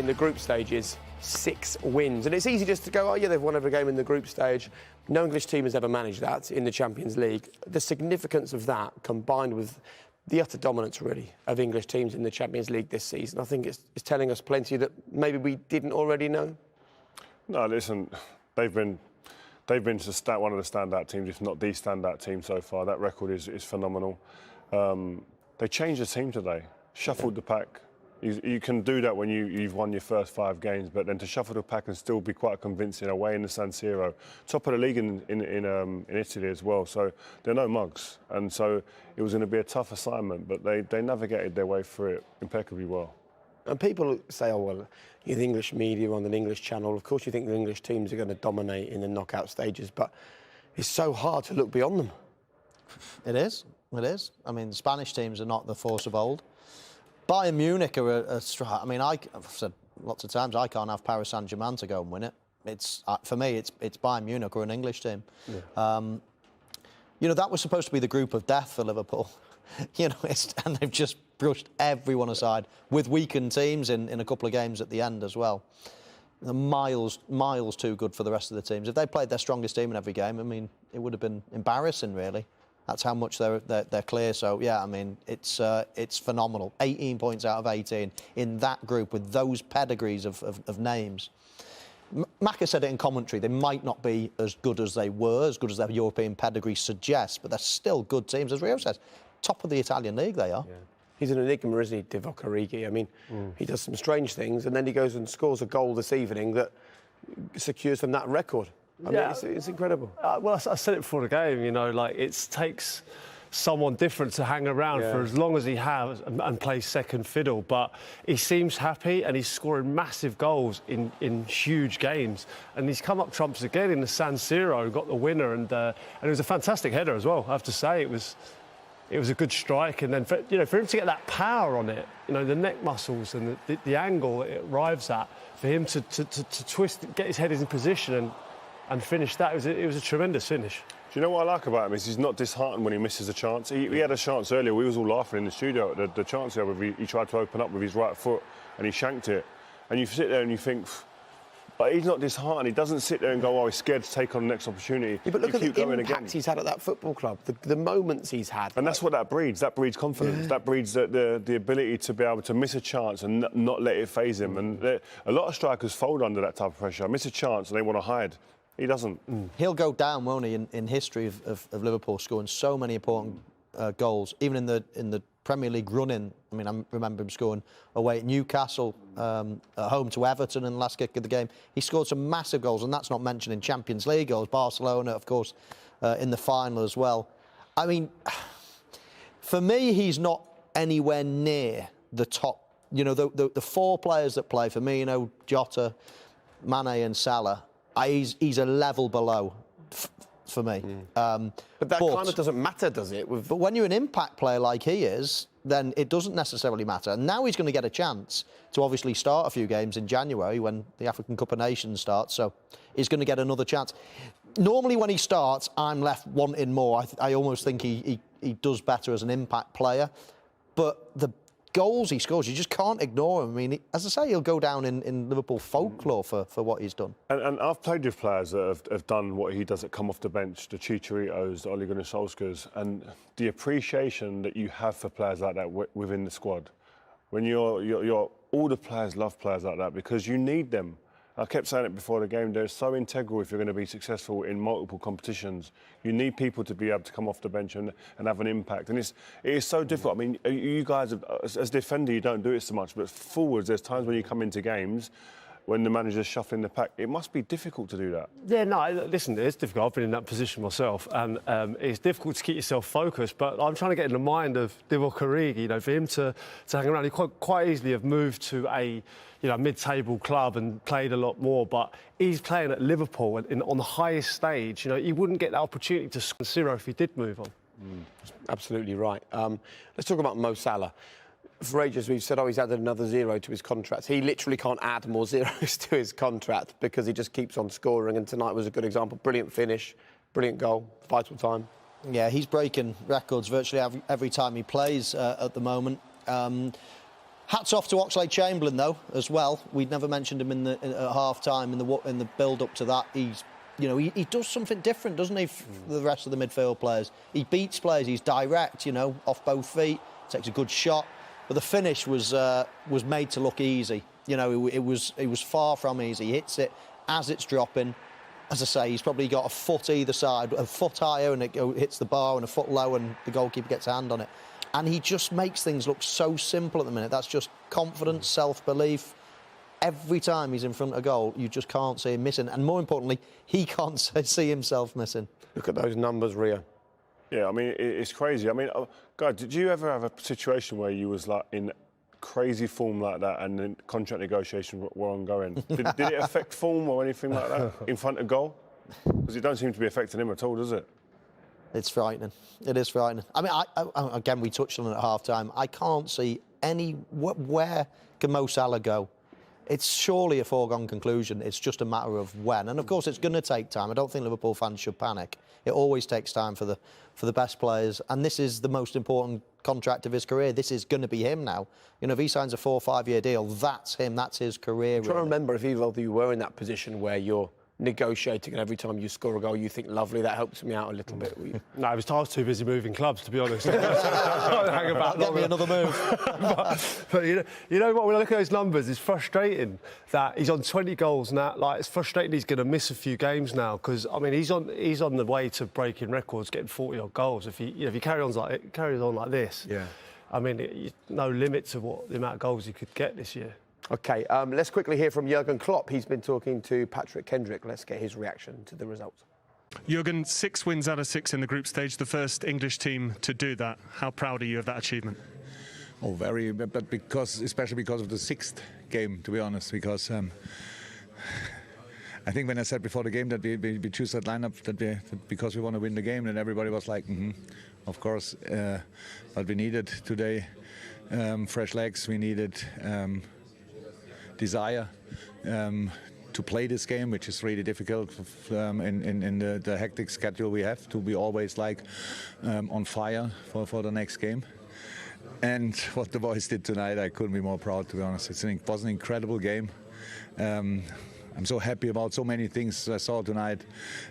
the group stages, 6 wins. And it's easy just to go, oh, yeah, they've won every game in the group stage. No English team has ever managed that in the Champions League. The significance of that, combined with the utter dominance, really, of English teams in the Champions League this season, I think it's telling us plenty that maybe we didn't already know. No, listen, they've been one of the standout teams, if not the standout team so far. That record is phenomenal. They changed the team today, shuffled the pack. You can do that when you've won your first 5 games, but then to shuffle the pack and still be quite convincing away in the San Siro, top of the league in Italy as well. So they're no mugs, and so it was going to be a tough assignment, but they navigated their way through it impeccably well. And people say, oh, well, you're the English media on an English channel. Of course you think the English teams are going to dominate in the knockout stages, but it's so hard to look beyond them. It is. It is. I mean, the Spanish teams are not the force of old. Bayern Munich are I mean, I've said lots of times I can't have Paris Saint-Germain to go and win it. It's for me, it's Bayern Munich or an English team. Yeah. You know, that was supposed to be the group of death for Liverpool. You know, and they've just brushed everyone aside with weakened teams in a couple of games at the end as well. The miles too good for the rest of the teams. If they played their strongest team in every game, I mean, it would have been embarrassing, really. That's how much they're clear. So yeah, I mean, it's phenomenal. 18 points out of 18 in that group with those pedigrees of names. Maka said it in commentary. They might not be as good as they were, as good as their European pedigree suggests, but they're still good teams. As Rio says, top of the Italian league they are. Yeah. He's an enigma, isn't he, Diogo? I mean, he does some strange things, and then he goes and scores a goal this evening that secures them that record. I mean, it's incredible. Well, I said it before the game, you know, like it takes someone different to hang around for as long as he has and play second fiddle. But he seems happy and he's scoring massive goals in huge games. And he's come up trumps again in the San Siro, got the winner, and it was a fantastic header as well, I have to say. It was a good strike, and then for him to get that power on it, you know, the neck muscles and the angle it arrives at, for him to twist, get his head in position and finish that, it was a tremendous finish. Do you know what I like about him is he's not disheartened when he misses a chance. He had a chance earlier. We was all laughing in the studio at the chance there where he tried to open up with his right foot and he shanked it. And you sit there and you think, but he's not disheartened. He doesn't sit there and go, oh, he's scared to take on the next opportunity. Yeah, but look at the impact he's had at that football club, the moments he's had. And that's what that breeds. That breeds confidence. That breeds the ability to be able to miss a chance and not let it faze him. And a lot of strikers fold under that type of pressure. Miss a chance and they want to hide. He doesn't. He'll go down, won't he, in history of Liverpool, scoring so many important goals, even in the Premier League run-in. I mean, I remember him scoring away at Newcastle, at home to Everton in the last kick of the game. He scored some massive goals, and that's not mentioning Champions League goals. Barcelona, of course, in the final as well. I mean, for me, he's not anywhere near the top. You know, the 4 players that play, Firmino, Jota, Mane and Salah, he's a level below for me. But that kind of doesn't matter, does it? But when you're an impact player like he is, then it doesn't necessarily matter. And now he's going to get a chance to obviously start a few games in January when the African Cup of Nations starts. So he's going to get another chance. Normally when he starts, I'm left wanting more. I almost think he does better as an impact player. But the goals he scores, you just can't ignore him. I mean, as I say, he'll go down in Liverpool folklore for what he's done. And I've played with players that have done what he does, that come off the bench, the Chicharitos, the Ole Gunnar Solskjaers, and the appreciation that you have for players like that within the squad. When you're all the players love players like that because you need them. I kept saying it before the game, they're so integral if you're going to be successful in multiple competitions. You need people to be able to come off the bench and have an impact. And it is so difficult. I mean, you guys, as defender, you don't do it so much, but forwards, there's times when you come into games when the manager's shuffling the pack. It must be difficult to do that. Yeah, no, listen, it's difficult. I've been in that position myself, and it's difficult to keep yourself focused, but I'm trying to get in the mind of Diogo, you know, for him to hang around. He quite easily have moved to a mid-table club and played a lot more, but he's playing at Liverpool on the highest stage. You know, he wouldn't get that opportunity to score 0 if he did move on. Absolutely right. Let's talk about Mo Salah. For ages, we've said, oh, he's added another 0 to his contract. He literally can't add more zeros to his contract because he just keeps on scoring, and tonight was a good example. Brilliant finish, brilliant goal, vital time. Yeah, he's breaking records virtually every time he plays at the moment. Hats off to Oxlade-Chamberlain though, as well. We'd never mentioned him at half-time in the build-up to that. He does something different, doesn't he, for the rest of the midfield players? He beats players. He's direct, off both feet, takes a good shot. But the finish was made to look easy. It was far from easy. He hits it as it's dropping. As I say, he's probably got a foot either side, a foot higher and it hits the bar, and a foot low and the goalkeeper gets a hand on it. And he just makes things look so simple at the minute. That's just confidence, self-belief. Every time he's in front of goal, you just can't see him missing. And more importantly, he can't see himself missing. Look at those numbers, Ria. Yeah, I mean, it's crazy. I mean, God, did you ever have a situation where you was like in crazy form like that and then contract negotiations were ongoing? Did it affect form or anything like that in front of goal? Because it don't seem to be affecting him at all, does it? It's frightening. It is frightening. I mean, again, we touched on it at half-time. I can't see where can Mo Salah go? It's surely a foregone conclusion. It's just a matter of when. And, of course, it's going to take time. I don't think Liverpool fans should panic. It always takes time for the best players. And this is the most important contract of his career. This is going to be him now. If he signs a 4 or 5 year deal, that's him. That's his career. I'm trying to remember if either of you were in that position where you're negotiating and every time you score a goal you think, lovely, that helps me out a little bit. No, I was too busy moving clubs, to be honest. Hang about Get me another move. but you know what, when I look at those numbers, it's frustrating that he's on 20 goals now. Like, it's frustrating he's going to miss a few games now, because I mean he's on the way to breaking records, getting 40 odd goals. If he carries on like this, yeah, I mean no limit to the amount of goals he could get this year. OK, let's quickly hear from Jurgen Klopp. He's been talking to Patrick Kendrick. Let's get his reaction to the results. Jurgen, 6 wins out of 6 in the group stage, the first English team to do that. How proud are you of that achievement? Oh, very, but especially because of the 6th game, to be honest, because I think when I said before the game that we choose that lineup because we want to win the game, and everybody was like, of course, but we needed today fresh legs, we needed desire to play this game, which is really difficult in the hectic schedule we have, to be always like on fire for the next game. And what the boys did tonight, I couldn't be more proud, to be honest. It was an incredible game. I'm so happy about so many things I saw tonight,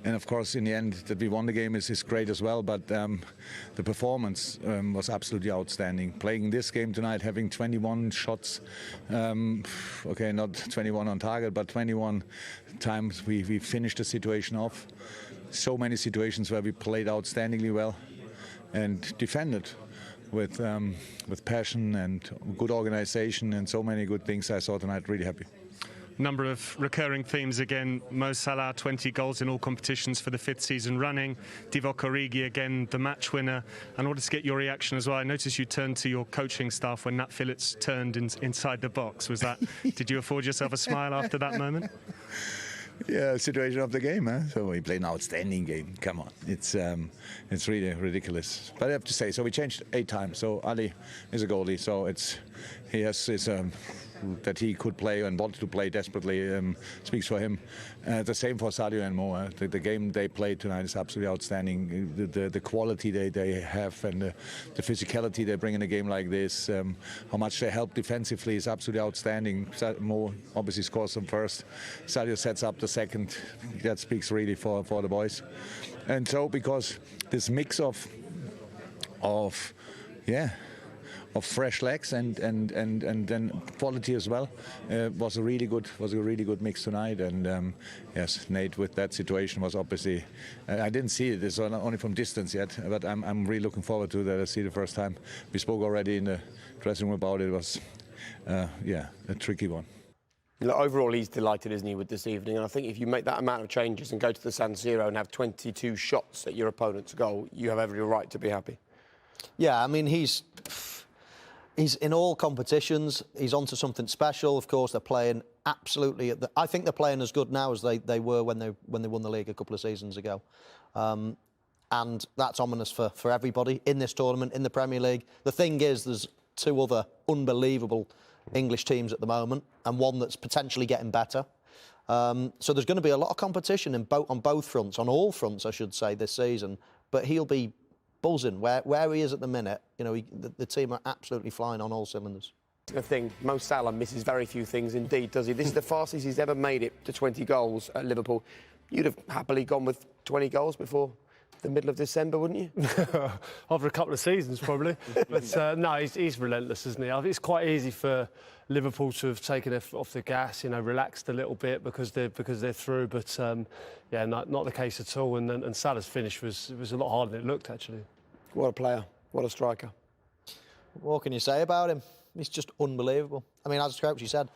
and of course in the end that we won the game is great as well, but the performance was absolutely outstanding. Playing this game tonight, having 21 shots, okay, not 21 on target, but 21 times we finished the situation off. So many situations where we played outstandingly well and defended with passion and good organization, and so many good things I saw tonight. Really happy. Number of recurring themes again. Mo Salah, 20 goals in all competitions for the 5th season running. Divock Origi again, the match winner. And I wanted to get your reaction as well. I noticed you turned to your coaching staff when Nat Phillips turned inside the box. Was that? Did you afford yourself a smile after that moment? Yeah, situation of the game, huh? So we played an outstanding game. Come on, it's really ridiculous. But I have to say, so we changed 8 times. So Ali is a goalie, so he has his that he could play and wanted to play desperately speaks for him. The same for Sadio and Mo. The game they played tonight is absolutely outstanding. The quality they have and the physicality they bring in a game like this, how much they help defensively is absolutely outstanding. Mo obviously scores them first. Sadio sets up the second. That speaks really for the boys. And so because this mix of fresh legs and then quality as well was a really good mix tonight. And yes, Nate with that situation was obviously I didn't see it. It's only from distance yet, but I'm really looking forward to that. I see the first time. We spoke already in the dressing room about it. It was a tricky one. Look, overall, he's delighted, isn't he, with this evening? And I think if you make that amount of changes and go to the San Siro and have 22 shots at your opponent's goal, you have every right to be happy. Yeah, I mean, he's in all competitions. He's onto something special. Of course, they're playing absolutely. I think they're playing as good now as they were when they won the league a couple of seasons ago, and that's ominous for everybody in this tournament, in the Premier League. The thing is, there's 2 other unbelievable English teams at the moment, and one that's potentially getting better. So there's going to be a lot of competition on both fronts, on all fronts, I should say, this season. But he'll be buzzing where he is at the minute. You know, the team are absolutely flying on all cylinders. The thing, Mo Salah misses very few things indeed, does he? This is the fastest he's ever made it to 20 goals at Liverpool. You'd have happily gone with 20 goals before the middle of December, wouldn't you? After a couple of seasons, probably. But no, he's relentless, isn't he? I think it's quite easy for Liverpool to have taken it off the gas, relaxed a little bit because they're through. But yeah, not the case at all. And Salah's finish was a lot harder than it looked, actually. What a player! What a striker! What can you say about him? He's just unbelievable. I mean, as Crouchy said,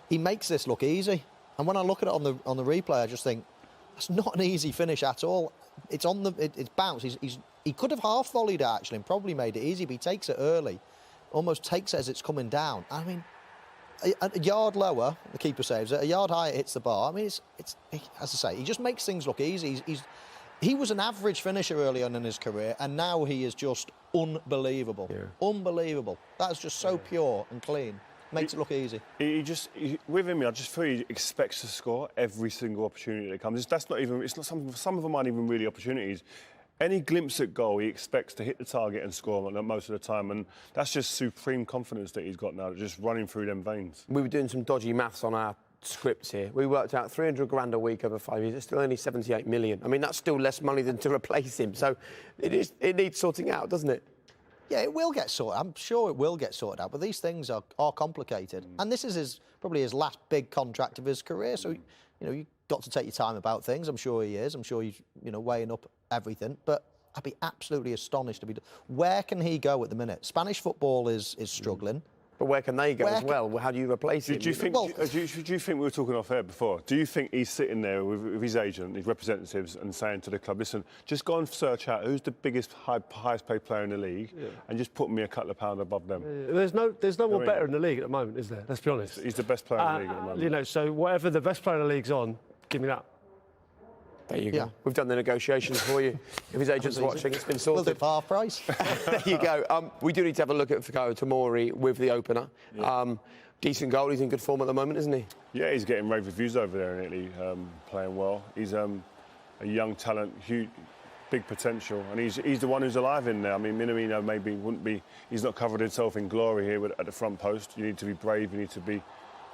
he makes this look easy. And when I look at it on the replay, I just think that's not an easy finish at all. It's on it's bounced. He could have half volleyed it actually and probably made it easy, but he takes it early, almost takes it as it's coming down. I mean, a yard lower, the keeper saves it. A yard higher, it hits the bar. I mean, it's as I say, he just makes things look easy. He was an average finisher early on in his career, and now he is just unbelievable. Yeah. Unbelievable. That's just so pure and clean. Makes it look easy. With him, I just feel he expects to score every single opportunity that comes. That's not even. It's not some of them aren't even really opportunities. Any glimpse at goal, he expects to hit the target and score most of the time, and that's just supreme confidence that he's got now, just running through them veins. We were doing some dodgy maths on our scripts here. We worked out 300 grand a week over 5 years. It's still only 78 million. I mean, that's still less money than to replace him. So it needs sorting out, doesn't it? Yeah, it will get sorted. I'm sure it will get sorted out. But these things are complicated. And this is probably his last big contract of his career. So, you've got to take your time about things. I'm sure he is. I'm sure he's, weighing up everything. But I'd be absolutely astonished to be... Where can he go at the minute? Spanish football is struggling. But where can they go as well? How do you replace him? Do you think we were talking off air before? Do you think he's sitting there with his agent, his representatives, and saying to the club, listen, just go and search out who's the biggest, highest paid player in the league, and just put me a couple of pounds above them? There's no one better in the league at the moment, is there? Let's be honest. He's the best player in the league at the moment. So whatever the best player in the league's on, give me that. There you go. We've done the negotiations for you. If his agent's watching, it's been sorted. We'll do half price. There you go. We do need to have a look at Fikayo Tomori with the opener. Yeah. Decent goal. He's in good form at the moment, isn't he? Yeah, he's getting rave reviews over there in Italy, playing well. He's a young talent, huge, big potential, and he's the one who's alive in there. I mean, Minamino maybe wouldn't be. He's not covered himself in glory here at the front post. You need to be brave. You need to be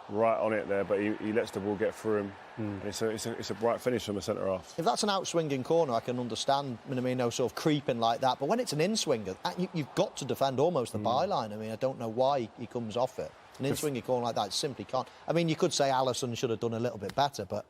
right on it there, but he lets the ball get through him. And it's a bright finish from the centre half. If that's an out-swinging corner, I can understand Minamino sort of creeping like that. But when it's an in-swinger, you've got to defend almost the byline. I mean, I don't know why he comes off it. An in-swinging corner like that simply can't. I mean, you could say Alisson should have done a little bit better, but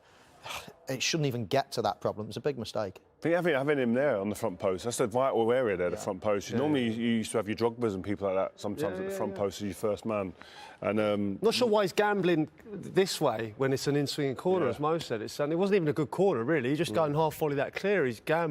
it shouldn't even get to that problem. It's a big mistake. I think having him there on the front post, that's the vital area there, the front post. Normally you used to have your Drogbas and people like that sometimes at the front post as your first man. And not sure why he's gambling this way when it's an in-swinging corner, as Mo said. It wasn't even a good corner, really. He's just going half volley that clear. He's gambled.